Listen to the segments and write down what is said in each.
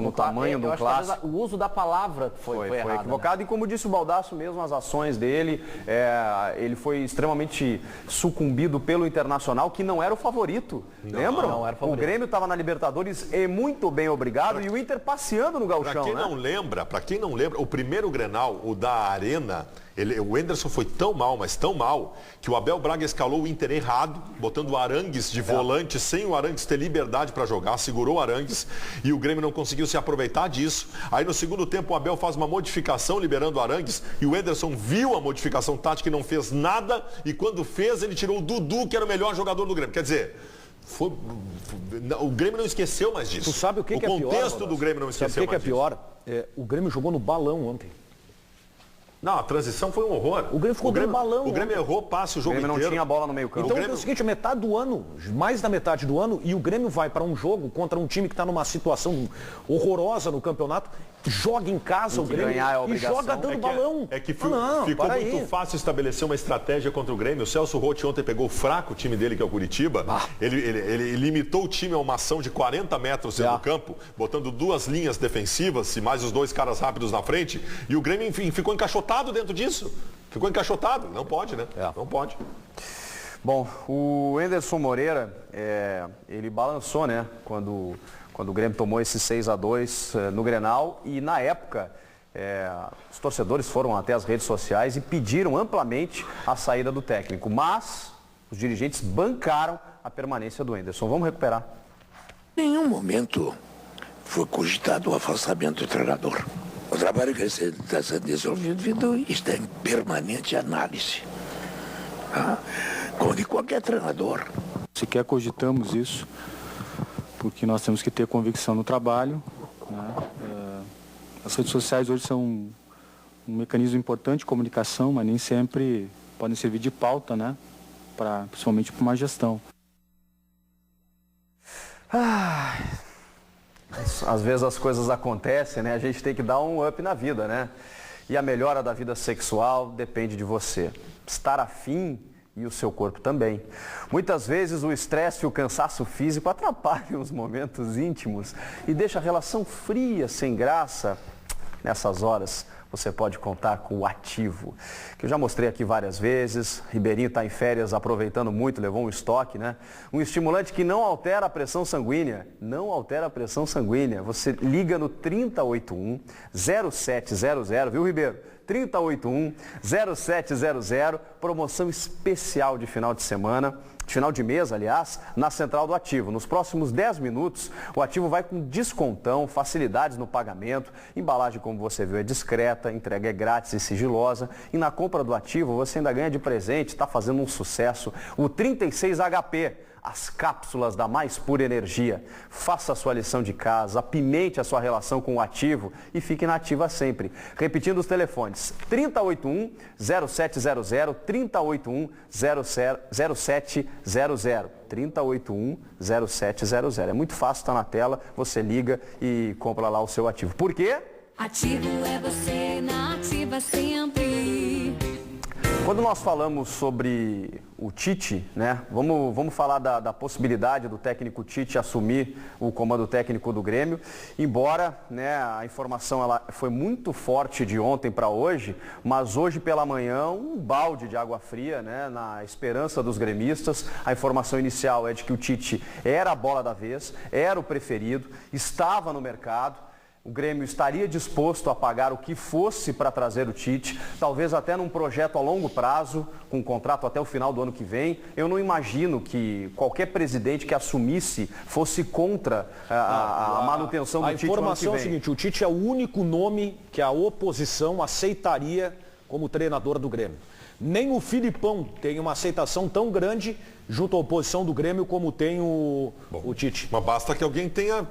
no tamanho do clássico. O uso da palavra foi errado, equivocado, né? E como disse o Baldasso mesmo, as ações dele, ele foi extremamente sucumbido pelo Internacional, que não era o favorito. Lembram? Não era o favorito. O Grêmio estava na Libertadores e muito bem obrigado, e o Inter passeando no gauchão, Para quem não lembra, o primeiro Grenal, o da Arena, o Enderson foi tão mal, mas tão mal, que o Abel Braga escalou o Inter errado, botando o Arangues de volante, sem o Arangues ter liberdade para jogar, segurou o Arangues, e o Grêmio não conseguiu se aproveitar disso. Aí no segundo tempo o Abel faz uma modificação liberando o Arangues, e o Enderson viu a modificação tática e não fez nada, e quando fez ele tirou o Dudu, que era o melhor jogador do Grêmio. Quer dizer, o Grêmio não esqueceu mais disso. Tu sabe o que é pior? O contexto do Grêmio não esqueceu mais disso. Sabe o que é pior? O Grêmio jogou no balão ontem. Não, a transição foi um horror. O Grêmio ficou dando balão. O Grêmio errou, passe o jogo inteiro. O Grêmio não tinha bola no meio campo. Então é o seguinte, metade do ano, mais da metade do ano, e o Grêmio vai para um jogo contra um time que está numa situação horrorosa no campeonato, joga em casa o Grêmio e joga dando balão. Ficou muito fácil estabelecer uma estratégia contra o Grêmio. O Celso Roth ontem pegou o fraco time dele, que é o Curitiba. Ele limitou o time a uma ação de 40 metros dentro do campo, botando duas linhas defensivas e mais os dois caras rápidos na frente. E o Grêmio, enfim, ficou encaixotado dentro disso. Ficou encaixotado. Não pode, né? Não pode. Bom, o Enderson Moreira, ele balançou, né? Quando o Grêmio tomou esse 6-2 no Grenal, e na época os torcedores foram até as redes sociais e pediram amplamente a saída do técnico, mas os dirigentes bancaram a permanência do Enderson. Vamos recuperar. Em nenhum momento foi cogitado o afastamento do treinador. O trabalho que está sendo desenvolvido está em permanente análise, como de qualquer treinador. Sequer cogitamos isso, porque nós temos que ter convicção no trabalho, né? As redes sociais hoje são um mecanismo importante de comunicação, mas nem sempre podem servir de pauta, né? Principalmente para uma gestão. Às vezes as coisas acontecem, né? A gente tem que dar um up na vida, né? E a melhora da vida sexual depende de você. Estar afim e o seu corpo também. Muitas vezes o estresse e o cansaço físico atrapalham os momentos íntimos e deixa a relação fria, sem graça. Nessas horas, você pode contar com o Ativo, que eu já mostrei aqui várias vezes. Ribeirinho está em férias, aproveitando muito, levou um estoque, né? Um estimulante que não altera a pressão sanguínea. Não altera a pressão sanguínea. Você liga no 3081-0700, viu, Ribeiro? 3081-0700, promoção especial de final de semana. Final de mês, aliás, na Central do Ativo. Nos próximos 10 minutos, o Ativo vai com descontão, facilidades no pagamento, embalagem, como você viu, é discreta, entrega é grátis e sigilosa. E na compra do Ativo, você ainda ganha de presente, está fazendo um sucesso, o 36HP. As cápsulas da mais pura energia. Faça a sua lição de casa, apimente a sua relação com o Ativo e fique na Ativa sempre. Repetindo os telefones, 3081-0700, 3081-0700, 3081-0700. É muito fácil, está na tela, você liga e compra lá o seu Ativo. Por quê? Ativo é você na Ativa sempre. Quando nós falamos sobre o Tite, né, vamos falar da possibilidade do técnico Tite assumir o comando técnico do Grêmio, embora, né, a informação ela foi muito forte de ontem para hoje, mas hoje pela manhã um balde de água fria, né, na esperança dos gremistas. A informação inicial é de que o Tite era a bola da vez, era o preferido, estava no mercado. O Grêmio estaria disposto a pagar o que fosse para trazer o Tite, talvez até num projeto a longo prazo, com um contrato até o final do ano que vem. Eu não imagino que qualquer presidente que assumisse fosse contra a manutenção do Tite no ano que vem. A informação é o seguinte, o Tite é o único nome que a oposição aceitaria como treinador do Grêmio. Nem o Filipão tem uma aceitação tão grande junto à oposição do Grêmio como tem o Tite. Mas basta que alguém tenha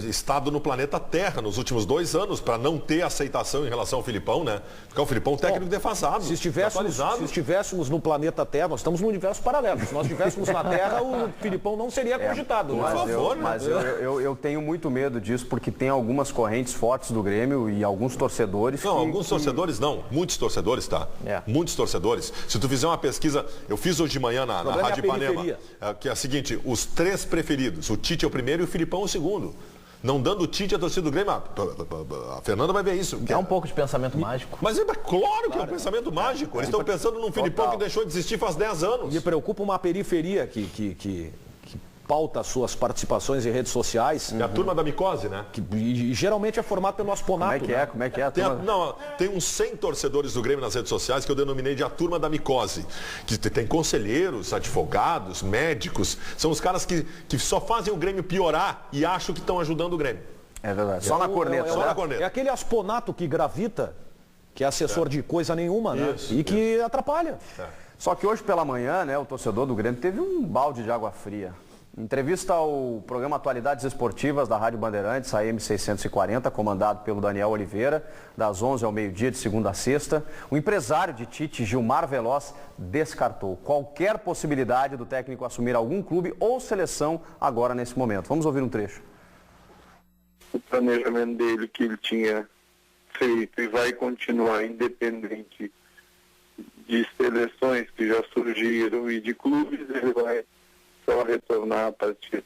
estado no planeta Terra nos últimos 2 anos para não ter aceitação em relação ao Filipão, né? Porque o Filipão é um técnico defasado, se estivéssemos no planeta Terra, nós estamos num universo paralelo. Se nós estivéssemos na Terra, o Filipão não seria cogitado. Mas eu tenho muito medo disso, porque tem algumas correntes fortes do Grêmio e alguns torcedores. Não, alguns torcedores não. Muitos torcedores, tá? Muitos torcedores. Se tu fizer uma pesquisa, eu fiz hoje de manhã na Rádio Ipanema, que é a seguinte, os 3 preferidos, o Tite é o primeiro e o Filipão é o segundo. Não dando o Tite, a torcida do Grêmio, a Fernanda vai ver isso. É um pouco de pensamento mágico. Mas é claro que é um pensamento mágico. Eles estão pensando num Filipão que deixou de existir faz 10 anos. Me preocupa uma periferia que pauta as suas participações em redes sociais. É a turma da micose, né? E geralmente é formado pelo Asponato. Como é que é? Tem uns 100 torcedores do Grêmio nas redes sociais que eu denominei de a turma da micose. Que tem conselheiros, advogados, médicos. São os caras que só fazem o Grêmio piorar e acham que estão ajudando o Grêmio. É verdade. Só na corneta. Só na corneta. É aquele Asponato que gravita, que é assessor de coisa nenhuma, né? Que atrapalha. Só que hoje pela manhã, né, o torcedor do Grêmio teve um balde de água fria. Em entrevista ao programa Atualidades Esportivas da Rádio Bandeirantes, a M640, comandado pelo Daniel Oliveira, das 11 ao meio-dia de segunda a sexta, o empresário de Tite, Gilmar Veloz, descartou qualquer possibilidade do técnico assumir algum clube ou seleção agora nesse momento. Vamos ouvir um trecho. O planejamento dele que ele tinha feito e vai continuar independente de seleções que já surgiram e de clubes, ele vai só retornar a partir,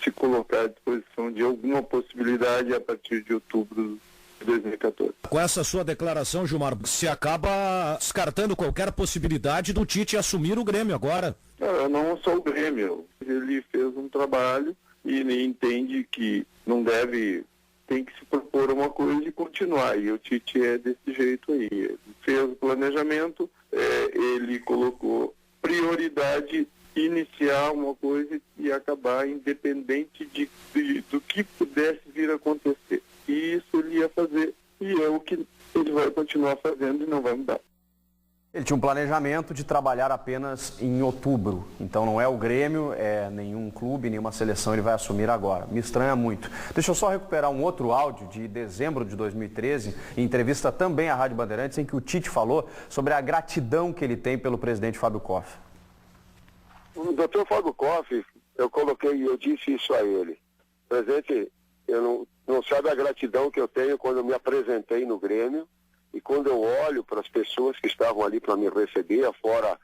se colocar à disposição de alguma possibilidade a partir de outubro de 2014. Com essa sua declaração, Gilmar, se acaba descartando qualquer possibilidade do Tite assumir o Grêmio agora? Não só o Grêmio. Ele fez um trabalho e entende que não tem que se propor uma coisa e continuar. E o Tite é desse jeito aí. Ele fez o planejamento, ele colocou prioridade iniciar uma coisa e acabar independente do que pudesse vir a acontecer. E isso ele ia fazer e é o que ele vai continuar fazendo e não vai mudar. Ele tinha um planejamento de trabalhar apenas em outubro. Então não é o Grêmio, é nenhum clube, nenhuma seleção ele vai assumir agora. Me estranha muito. Deixa eu só recuperar um outro áudio de dezembro de 2013, em entrevista também à Rádio Bandeirantes, em que o Tite falou sobre a gratidão que ele tem pelo presidente Fábio Koff. O doutor Fábio Koff, eu disse isso a ele. Presidente, eu não sabe a gratidão que eu tenho quando eu me apresentei no Grêmio e quando eu olho para as pessoas que estavam ali para me receber, fora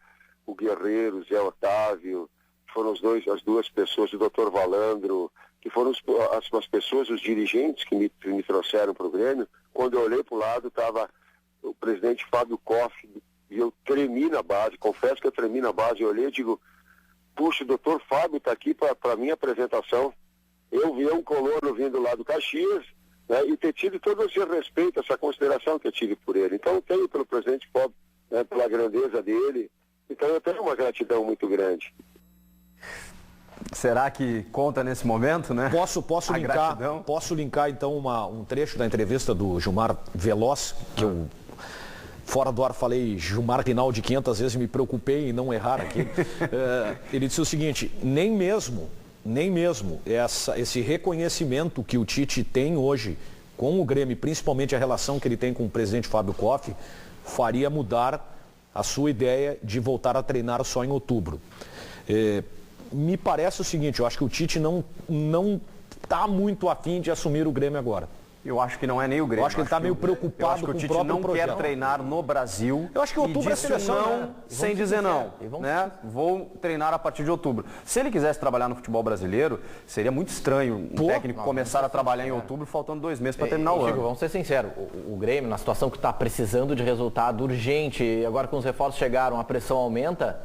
o Guerreiro, Zé Otávio, que foram as duas pessoas, o doutor Valandro, que foram as pessoas, os dirigentes que me trouxeram para o Grêmio. Quando eu olhei para o lado, estava o presidente Fábio Koff e eu tremi na base, confesso que eu tremi na base, eu olhei e digo, puxa, o doutor Fábio está aqui para a minha apresentação. Eu vi um colono vindo lá do Caxias, né, e ter tido todo esse respeito, essa consideração que eu tive por ele. Então eu tenho pelo presidente Fábio, né, pela grandeza dele. Então eu tenho uma gratidão muito grande. Será que conta nesse momento, né? Posso linkar então um trecho da entrevista do Gilmar Veloz, que eu... Fora do ar falei Gilmar Rinaldi 500 vezes, me preocupei em não errar aqui. Ele disse o seguinte, nem mesmo esse reconhecimento que o Tite tem hoje com o Grêmio, principalmente a relação que ele tem com o presidente Fábio Koff, faria mudar a sua ideia de voltar a treinar só em outubro. Me parece o seguinte, eu acho que o Tite não está muito afim de assumir o Grêmio agora. Eu acho que não é nem o Grêmio. Eu acho que ele está meio preocupado com o próprio projeto. Eu acho que o Tite não quer treinar no Brasil. Eu acho que outubro é seleção, não, sem dizer não. Né? Vou treinar a partir de outubro. Se ele quisesse trabalhar no futebol brasileiro, seria muito estranho um técnico começar a trabalhar em outubro, faltando 2 meses para terminar o ano. Vamos ser sinceros, o Grêmio, na situação que está precisando de resultado urgente, agora que os reforços chegaram, a pressão aumenta...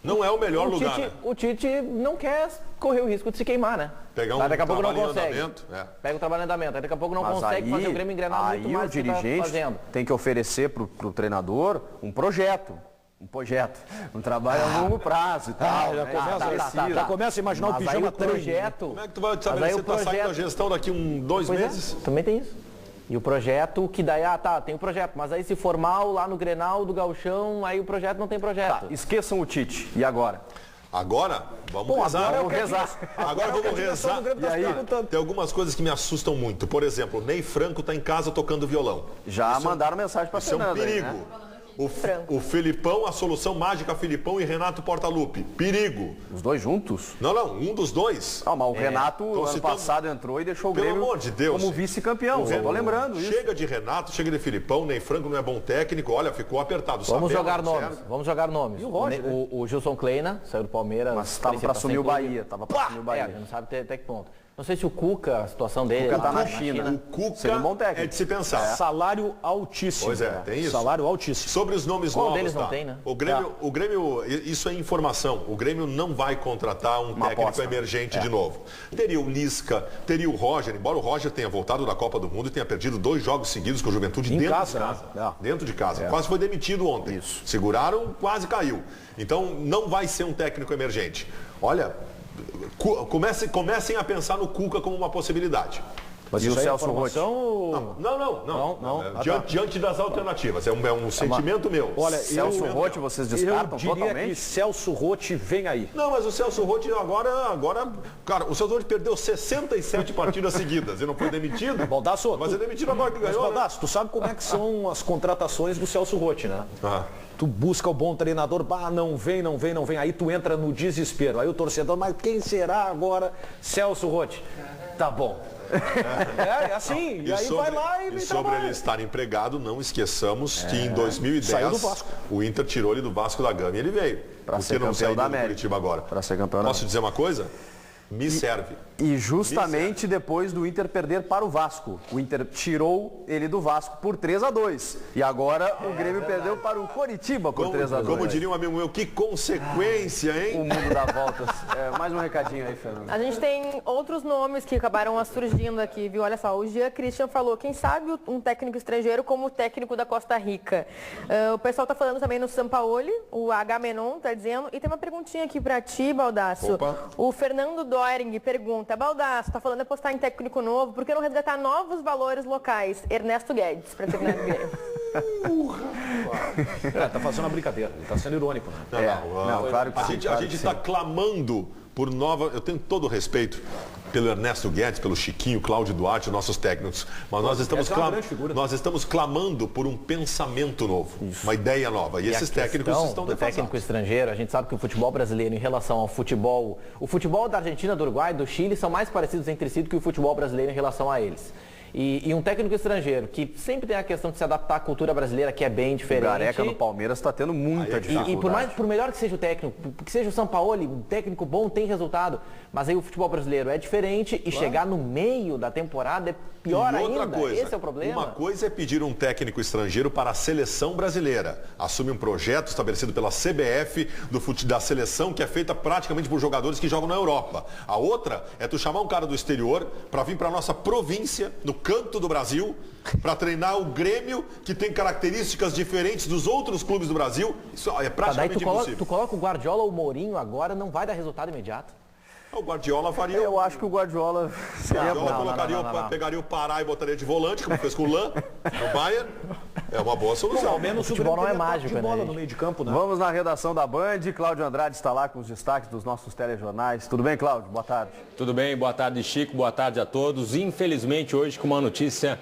Não é o melhor lugar, né? O Tite não quer correr o risco de se queimar, né? Pegar daqui a pouco não consegue. Andamento, Pega o trabalho em andamento. Daqui a pouco não consegue fazer o Grêmio engrenar muito mais do que está fazendo. Aí o dirigente tem que oferecer para o treinador um projeto, um trabalho a longo prazo e tal. Já começa a imaginar o pijama projeto. Como é que tu vai estabelecer que está saindo a gestão daqui 2 meses? Também tem isso. E o projeto, que daí, tem o projeto, mas aí se formal lá no Grenal do Gauchão, aí o projeto não tem projeto. Esqueçam o Tite. E agora? Agora, vamos rezar. Agora vamos rezar. E aí? Tem algumas coisas que me assustam muito. Por exemplo, o Ney Franco está em casa tocando violão. Já mandaram mensagem para a Fernanda. Isso é um perigo. Aí, né? O Filipão, a solução mágica Filipão e Renato Portaluppi. Perigo. Os dois juntos? Não, um dos dois. Mas o Renato, ano passado, entrou e deixou o Grêmio amor de Deus, como vice-campeão. Só tô lembrando isso. Chega de Renato, chega de Filipão, Ney Franco não é bom técnico. Olha, ficou apertado. Vamos jogar nomes. E o Roger, o Gilson Kleina, saiu do Palmeiras. Mas estava para assumir o Bahia. A gente não sabe até que ponto. Não sei se o Cuca, a situação dele... O Cuca lá tá na China. O Cuca Seria um bom técnico. é de se pensar. Salário altíssimo. Pois é, tem isso. Salário altíssimo. Sobre os nomes Qual novos, deles não tá? tem, né? O Grêmio, isso é informação. O Grêmio não vai contratar um técnico aposta. emergente de novo. Teria o Lisca, teria o Roger, embora o Roger tenha voltado da Copa do Mundo e tenha perdido 2 jogos seguidos com a Juventude Em dentro casa, de casa. né? Dentro de casa. Quase foi demitido ontem. Isso. Seguraram, quase caiu. Então não vai ser um técnico emergente. Olha, comecem a pensar no Cuca como uma possibilidade. Mas E isso o aí é Celso informação... Não. Diante das alternativas. É um sentimento meu. Olha, Celso Roth, vocês descartam eu diria totalmente? que Celso Roth vem aí. Não, mas o Celso Roth agora... Cara, o Celso Roth perdeu 67 partidas seguidas e não foi demitido. Baldasso, Mas é demitido agora que Mas, ganhou, né? Baldasso, tu sabe como é que são as contratações do Celso Roth, né? Ah. Tu busca o bom treinador, não vem. Aí tu entra no desespero. Aí o torcedor, mas quem será agora? Celso Roth. Tá bom. É assim. E aí vai lá e sobre trabalha. ele estar empregado, não esqueçamos que em 2010 Saiu do Vasco. o Inter tirou ele do Vasco da Gama e ele veio. Pra Por ser que não campeão saiu da do América. Curitiba agora? Pra ser campeão da Posso dizer uma coisa? Me serve. E justamente depois do Inter perder para o Vasco. O Inter tirou ele do Vasco por 3-2. E agora o Grêmio perdeu para o Coritiba por 3-2. Como diria um amigo meu, que consequência, O hein? mundo dá voltas. Mais um recadinho aí, Fernando. A gente tem outros nomes que acabaram surgindo aqui, viu? Olha só, o Jean Christian falou, quem sabe um técnico estrangeiro como o técnico da Costa Rica. O pessoal tá falando também no Sampaoli, o Agamenon tá dizendo. E tem uma perguntinha aqui pra ti, Baldasso. Opa. O Fernando Doering pergunta, Baldasso, tá falando de apostar em técnico novo, por que não resgatar novos valores locais? Ernesto Guedes, pra terminar de Grêmio. Tá fazendo uma brincadeira, ele tá sendo irônico. Né? Não, claro que sim. A gente está clamando por nova... Eu tenho todo o respeito pelo Ernesto Guedes, pelo Chiquinho, Cláudio Duarte, nossos técnicos. Mas nós estamos clamando por um pensamento novo, uma ideia nova. E esses técnicos estão do defasados. técnico estrangeiro, a gente sabe que o futebol brasileiro em relação ao futebol... O futebol da Argentina, do Uruguai, do Chile são mais parecidos entre si do que o futebol brasileiro em relação a eles. E um técnico estrangeiro que sempre tem a questão de se adaptar à cultura brasileira, que é bem diferente. O Gareca no Palmeiras está tendo muita dificuldade. E por melhor que seja o técnico, que seja o Sampaoli, um técnico bom tem resultado. Mas aí o futebol brasileiro é diferente e chegar no meio da temporada é pior E outra ainda. coisa, Esse é o problema. Uma coisa é pedir um técnico estrangeiro para a seleção brasileira. Assume um projeto estabelecido pela CBF da seleção que é feita praticamente por jogadores que jogam na Europa. A outra é tu chamar um cara do exterior para vir para a nossa província, no canto do Brasil, para treinar o Grêmio, que tem características diferentes dos outros clubes do Brasil. Isso é praticamente impossível. Tu coloca o Guardiola ou o Mourinho agora, não vai dar resultado imediato. O Guardiola faria. Eu acho que o Guardiola seria bom. Pegaria o Pará e botaria de volante, como fez com o Lan, no Bayern. É uma boa solução. Ao menos o futebol não é Grêmio mágico, de bola né, no meio de campo, né? Vamos na redação da Band. Cláudio Andrade está lá com os destaques dos nossos telejornais. Tudo bem, Cláudio? Boa tarde. Tudo bem, boa tarde, Chico, boa tarde a todos. Infelizmente, hoje com uma notícia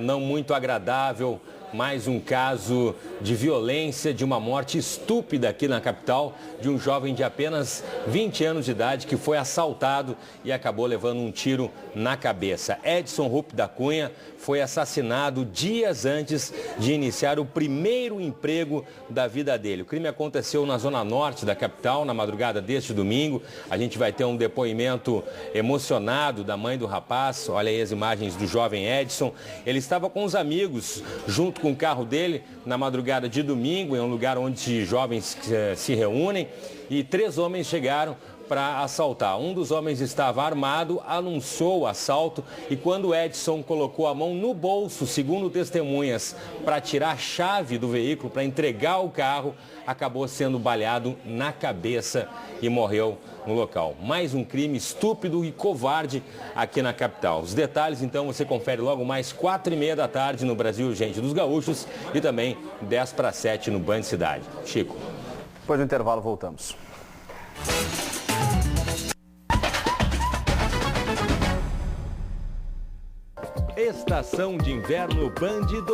não muito agradável, mais um caso de violência, de uma morte estúpida aqui na capital, de um jovem de apenas 20 anos de idade que foi assaltado e acabou levando um tiro na cabeça. Edson Rupp da Cunha foi assassinado dias antes de iniciar o primeiro emprego da vida dele. O crime aconteceu na zona norte da capital, na madrugada deste domingo. A gente vai ter um depoimento emocionado da mãe do rapaz. Olha aí as imagens do jovem Edson. Ele estava com os amigos, junto com o carro dele, na madrugada de domingo, em um lugar onde jovens se reúnem, e 3 homens chegaram para assaltar. Um dos homens estava armado, anunciou o assalto e quando Edson colocou a mão no bolso, segundo testemunhas, para tirar a chave do veículo, para entregar o carro, acabou sendo baleado na cabeça e morreu no local. Mais um crime estúpido e covarde aqui na capital. Os detalhes, então, você confere logo mais 4h30 da tarde no Brasil Gente dos Gaúchos e também 6:50 no Band Cidade. Chico. Depois do intervalo, voltamos. Estação de Inverno Band 2.